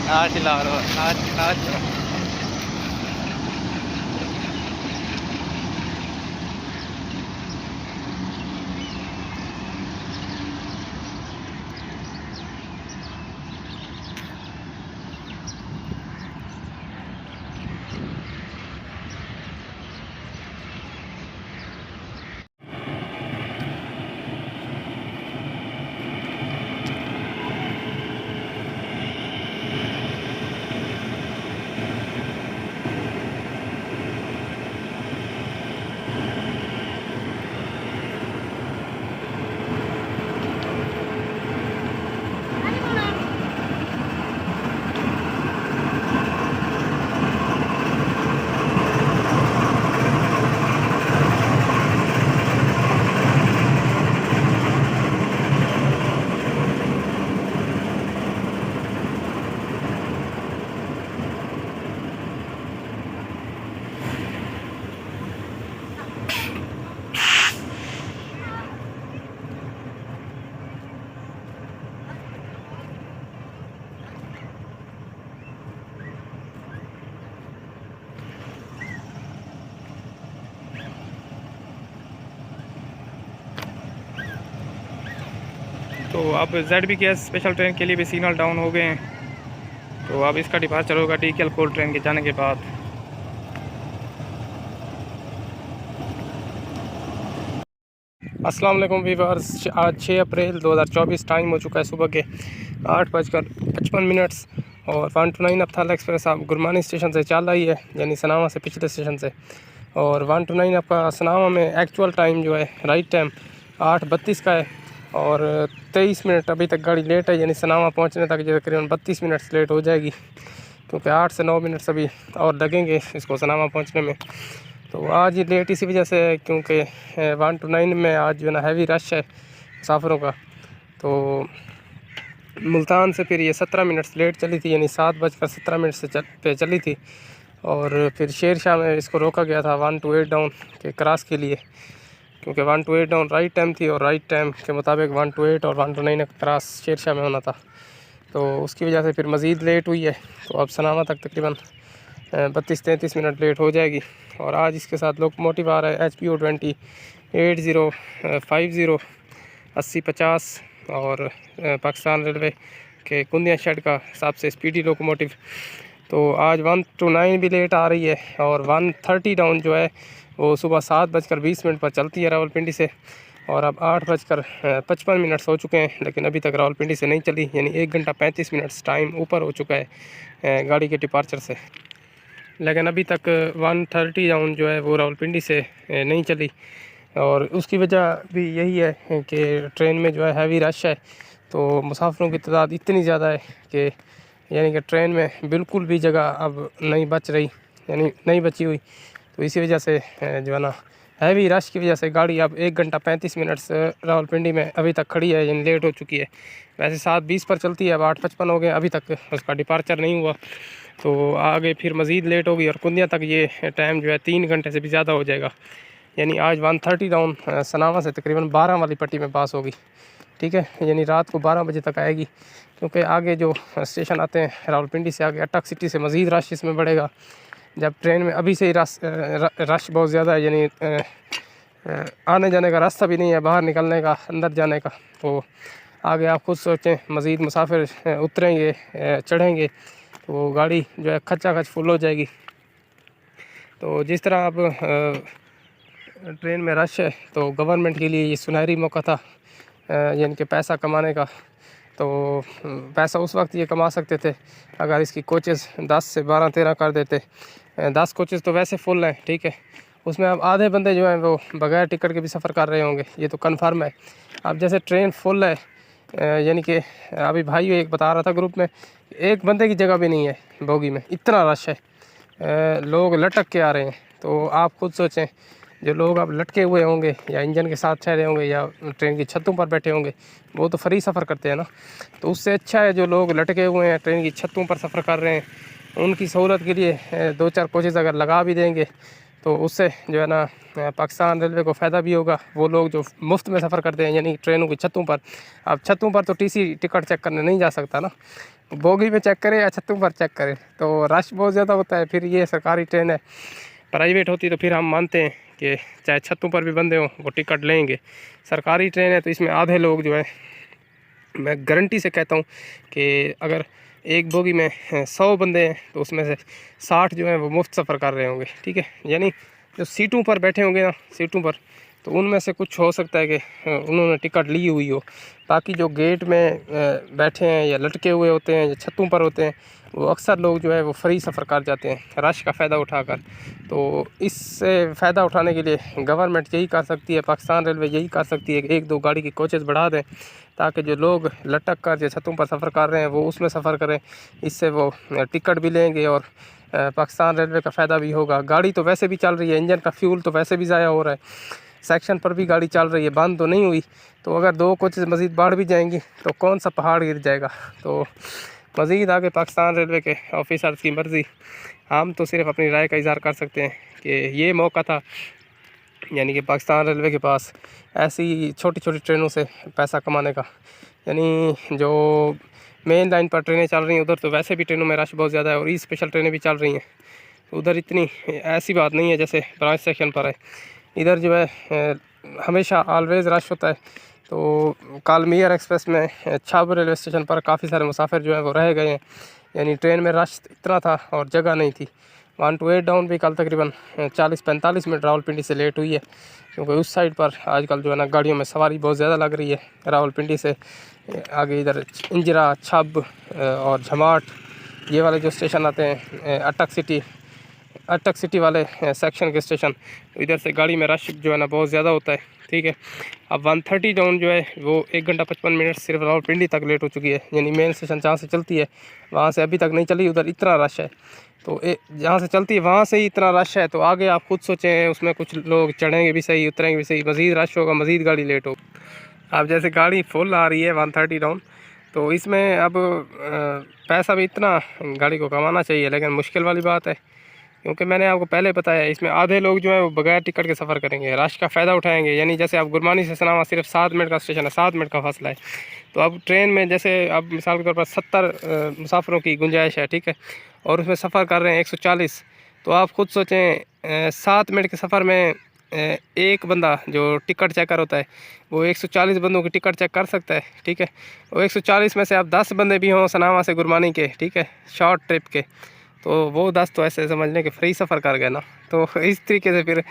नाच ला रहा नाच नाच। तो अब ZBKS स्पेशल ट्रेन के लिए भी सिग्नल डाउन हो गए हैं। तो अब इसका डिपार्चर होगा DKL कोल ट्रेन के जाने के बाद। अस्सलाम वालेकुम वीवर्स, आज 6 अप्रैल 2024 टाइम हो चुका है सुबह के 8:55 और 129 अब्थाल एक्सप्रेस आप गुरमानी स्टेशन से चल रही है, यानी सनामा से पिछले स्टेशन से। और 129 आपका सनामा में एक्चुअल टाइम जो है राइट टाइम 8:32 का है और 23 मिनट अभी तक गाड़ी लेट है, यानी सनामा पहुंचने तक जो तकरीबन 32 मिनट लेट हो जाएगी, क्योंकि 8 से 9 मिनट अभी और लगेंगे इसको सनामा पहुंचने में। तो आज ये लेट इसी वजह से है क्योंकि 129 में आज जो है ना हैवी रश है मुसाफिरों का। तो मुल्तान से फिर ये 17 मिनट लेट चली थी, यानी 7:17 से चली थी। और फिर शेर शाह में इसको रोका गया था 128 डाउन के क्रॉस के लिए, क्योंकि 128 डाउन राइट टाइम थी और राइट टाइम के मुताबिक 128 और 129 का क्रॉस शेर शाह में होना था। तो उसकी वजह से फिर मज़ीद लेट हुई है। तो अब सनामा तक तकरीबन 32-33 मिनट लेट हो जाएगी। और आज इसके साथ लोकोमोटिव आ रहा है HPO 20 8050 8050 और पाकिस्तान रेलवे के कुंदिया शेड का सबसे स्पीडी लोकोमोटिव। तो आज 129 भी लेट आ रही है और 130 डाउन जो है वो सुबह 7:20 पर चलती है रावलपिंडी से। और अब 8:55 हो चुके हैं, लेकिन अभी तक रावलपिंडी से नहीं चली, यानी 1 घंटा 35 मिनट टाइम ऊपर हो चुका है गाड़ी के डिपार्चर से। लेकिन अभी तक 130 डाउन जो है वो रावलपिंडी से नहीं चली। और उसकी वजह भी यही है कि ट्रेन में जो है हैवी रश है, तो मुसाफिरों की तादाद इतनी ज़्यादा है कि यानी कि ट्रेन में बिल्कुल भी जगह अब नहीं बच रही, यानी नहीं बची हुई। तो इसी वजह से जो है ना हैवी रश की वजह से गाड़ी अब 1 घंटा 35 मिनट से रावलपिंडी में अभी तक खड़ी है, यानी लेट हो चुकी है। वैसे 7:20 पर चलती है, अब 8:55 हो गए, अभी तक उसका डिपार्चर नहीं हुआ। तो आगे फिर मज़ीद लेट होगी और कुंदिया तक ये टाइम जो है 3 घंटे से भी ज़्यादा हो जाएगा। यानी आज 130 डाउन सनामा से तकरीबन 12 वाली पट्टी में पास होगी, ठीक है, यानी रात को 12 बजे तक आएगी। क्योंकि आगे जो स्टेशन आते हैं रावलपिंडी से आगे अटक सिटी से मज़ीद रश इसमें बढ़ेगा। जब ट्रेन में अभी से ही रश बहुत ज़्यादा है, यानी आने जाने का रास्ता भी नहीं है, बाहर निकलने का, अंदर जाने का। तो आगे आप खुद सोचें, मज़ीद मुसाफिर उतरेंगे चढ़ेंगे तो गाड़ी जो है खच्चा खच फुल हो जाएगी। तो जिस तरह अब ट्रेन में रश है, तो गवर्नमेंट के लिए ये सुनहरी मौका था यानी कि पैसा कमाने का। तो पैसा उस वक्त ये कमा सकते थे अगर इसकी कोचेज़ 10 से 12-13 कर देते। 10 कोचेज़ तो वैसे फुल हैं, ठीक है, उसमें अब आधे बंदे जो हैं वो बगैर टिकट के भी सफ़र कर रहे होंगे, ये तो कन्फर्म है। अब जैसे ट्रेन फुल है, यानी कि अभी भाई एक बता रहा था ग्रुप में, एक बंदे की जगह भी नहीं है बोगी में, इतना रश है, लोग लटक के आ रहे हैं। तो आप खुद सोचें, जो लोग अब लटके हुए होंगे या इंजन के साथ ठहरे होंगे या ट्रेन की छतों पर बैठे होंगे, वो तो फ्री सफ़र करते हैं ना। तो उससे अच्छा है जो लोग लटके हुए हैं ट्रेन की छतों पर सफ़र कर रहे हैं, उनकी सहूलत के लिए 2-4 कोचेज़ अगर लगा भी देंगे तो उससे जो है ना पाकिस्तान रेलवे को फ़ायदा भी होगा। वो लोग जो मुफ्त में सफ़र करते हैं यानी ट्रेनों की छतों पर, अब छतों पर तो टीसी टिकट चेक करने नहीं जा सकता ना, बोगी में चेक करे या छतों पर चेक करे, तो रश बहुत ज़्यादा होता है। फिर ये सरकारी ट्रेन है, प्राइवेट होती तो फिर हम मानते हैं कि चाहे छतों पर भी बंदे हों वो टिकट लेंगे। सरकारी ट्रेन है तो इसमें आधे लोग जो है, मैं गारंटी से कहता हूँ कि अगर एक बोगी में 100 बंदे हैं तो उसमें से 60 जो है वो मुफ्त सफ़र कर रहे होंगे, ठीक है। यानी जो सीटों पर बैठे होंगे ना, सीटों पर, तो उनमें से कुछ हो सकता है कि उन्होंने टिकट ली हुई हो। बाकी जो गेट में बैठे हैं या लटके हुए होते हैं या छतों पर होते हैं, वो अक्सर लोग जो है वो फ्री सफ़र कर जाते हैं रश का फ़ायदा उठाकर। तो इससे फ़ायदा उठाने के लिए गवर्नमेंट यही कर सकती है, पाकिस्तान रेलवे यही कर सकती है कि 1-2 गाड़ी की कोचेज़ बढ़ा दें, ताकि जो लोग लटक कर जो छतों पर सफ़र कर रहे हैं वो उसमें सफ़र करें। इससे वो टिकट भी लेंगे और पाकिस्तान रेलवे का फ़ायदा भी होगा। गाड़ी तो वैसे भी चल रही है, इंजन का फ्यूल तो वैसे भी ज़ाया हो रहा है, सेक्शन पर भी गाड़ी चल रही है, बंद तो नहीं हुई। तो अगर 2 कोचेज़ मज़ीद बढ़ भी जाएंगी तो कौन सा पहाड़ गिर जाएगा। तो मज़ीद आगे पाकिस्तान रेलवे के ऑफिसर्स की मर्ज़ी, हम तो सिर्फ अपनी राय का इज़हार कर सकते हैं कि ये मौका था, यानी कि पाकिस्तान रेलवे के पास ऐसी छोटी छोटी ट्रेनों से पैसा कमाने का। यानी जो मेन लाइन पर ट्रेनें चल रही हैं उधर तो वैसे भी ट्रेनों में रश बहुत ज़्यादा है, और ई स्पेशल ट्रेनें भी चल रही हैं, तो उधर इतनी ऐसी बात नहीं है जैसे ब्रांच सेक्शन पर है। इधर जो है हमेशा ऑलवेज़ रश होता है। तो कल मियर एक्सप्रेस में छाब रेलवे स्टेशन पर काफ़ी सारे मुसाफिर जो हैं वो रह गए हैं, यानी ट्रेन में रश इतना था और जगह नहीं थी। 1 to 8 डाउन भी कल तकरीबन 40-45 मिनट रावलपिंडी से लेट हुई है, क्योंकि उस साइड पर आजकल जो है ना गाड़ियों में सवारी बहुत ज़्यादा लग रही है। रावलपिंडी से आगे इधर इंजरा, छब और झमाट, ये वाले जो स्टेशन आते हैं, अटक सिटी वाले सेक्शन के स्टेशन, तो इधर से गाड़ी में रश जो है ना बहुत ज़्यादा होता है, ठीक है। अब 130 डाउन जो है वो 1 घंटा 55 मिनट सिर्फ रावलपिंडी तक लेट हो चुकी है, यानी मेन स्टेशन जहाँ से चलती है वहाँ से अभी तक नहीं चली, उधर इतना रश है। तो जहाँ से चलती है वहाँ से ही इतना रश है, तो आगे आप खुद सोचें, उसमें कुछ लोग चढ़ेंगे भी सही, उतरेंगे भी सही, मज़ीद रश होगा, मज़ीद गाड़ी लेट होगी। अब जैसे गाड़ी फुल आ रही है 130 डाउन, तो इसमें अब पैसा भी इतना गाड़ी को कमाना चाहिए, लेकिन मुश्किल वाली बात है, क्योंकि मैंने आपको पहले बताया इसमें आधे लोग जो है वो बगैर टिकट के सफ़र करेंगे, रश का फ़ायदा उठाएंगे। यानी जैसे आप गुरमानी से सनामा सिर्फ 7 मिनट का स्टेशन है, 7 मिनट का फासला है, तो अब ट्रेन में जैसे अब मिसाल के तौर पर 70 मुसाफिरों की गुंजाइश है, ठीक है, और उसमें सफ़र कर रहे हैं 140, तो आप खुद सोचें 7 मिनट के सफ़र में एक बंदा जो टिकट चेकर होता है वो 140 बंदों की टिकट चेक कर सकता है, ठीक है। वो 140 में से आप 10 बंदे भी हों सनामा से गुरमानी के, ठीक है, शॉर्ट ट्रिप के, तो वो 10 तो ऐसे समझ लें कि फ्री सफ़र कर गए ना। तो इस तरीके से फिर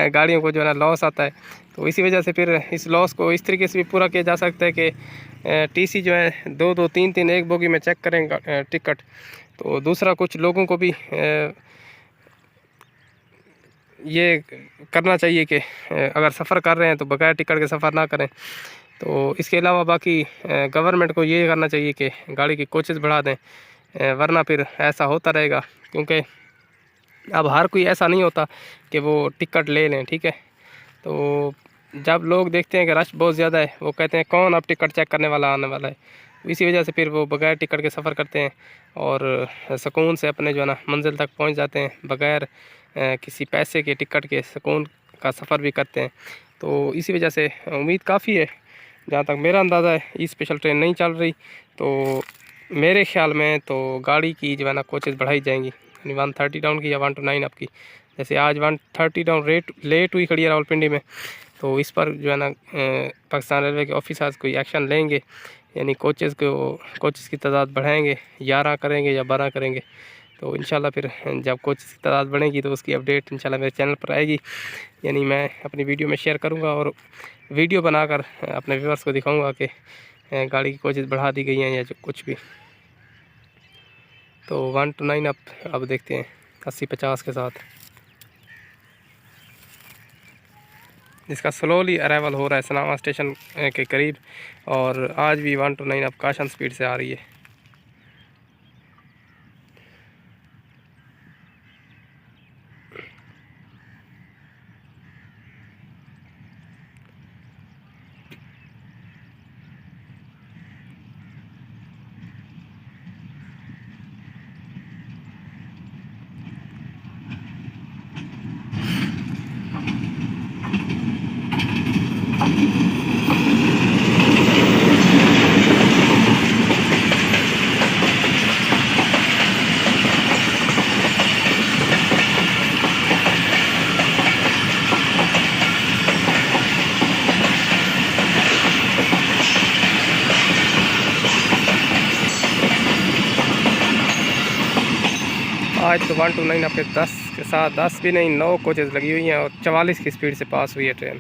गाड़ियों को जो है ना लॉस आता है। तो इसी वजह से फिर इस लॉस को इस तरीके से भी पूरा किया जा सकता है कि टीसी जो है 2-2 3-3 एक बोगी में चेक करें टिकट। तो दूसरा कुछ लोगों को भी ये करना चाहिए कि अगर सफ़र कर रहे हैं तो बगैर टिकट के सफ़र ना करें। तो इसके अलावा बाकी गवर्नमेंट को ये करना चाहिए कि गाड़ी की कोचेज़ बढ़ा दें, वरना फिर ऐसा होता रहेगा, क्योंकि अब हर कोई ऐसा नहीं होता कि वो टिकट ले लें, ठीक है। तो जब लोग देखते हैं कि रश बहुत ज़्यादा है, वो कहते हैं कौन अब टिकट चेक करने वाला आने वाला है, इसी वजह से फिर वो बगैर टिकट के सफ़र करते हैं और सुकून से अपने जो है ना मंजिल तक पहुंच जाते हैं, बगैर किसी पैसे के टिकट के सुकून का सफ़र भी करते हैं। तो इसी वजह से उम्मीद काफ़ी है, जहाँ तक मेरा अंदाज़ा है, ई स्पेशल ट्रेन नहीं चल रही, तो मेरे ख़्याल में तो गाड़ी की जो है ना कोचेज़ बढ़ाई जाएंगी, यानी 130 डाउन की या 1 to 9 अप की। जैसे आज 130 डाउन लेट हुई खड़ी है रावलपिंडी में, तो इस पर जो है ना पाकिस्तान रेलवे के ऑफिसर्स कोई एक्शन लेंगे, यानी कोचेज़ की तादाद बढ़ाएंगे, 11 करेंगे या 12 करेंगे। तो इंशाल्लाह फिर जब कोचेज़ की तादाद बढ़ेगी तो उसकी अपडेट इंशाल्लाह मेरे चैनल पर आएगी, यानी मैं अपनी वीडियो में शेयर करूँगा और वीडियो बनाकर अपने व्यूअर्स को दिखाऊँगा कि गाड़ी की कोचेज़ बढ़ा दी गई हैं या जो कुछ भी। तो 1 to 9 अब देखते हैं 80-50 के साथ, जिसका स्लोली अराइवल हो रहा है सनामा स्टेशन के करीब, और आज भी 1 to 9 अब काशन स्पीड से आ रही है। आज तो 129 आपके 10 के साथ 10 भी नहीं 9 कोचेज़ लगी हुई हैं और 44 की स्पीड से पास हुई है ट्रेन।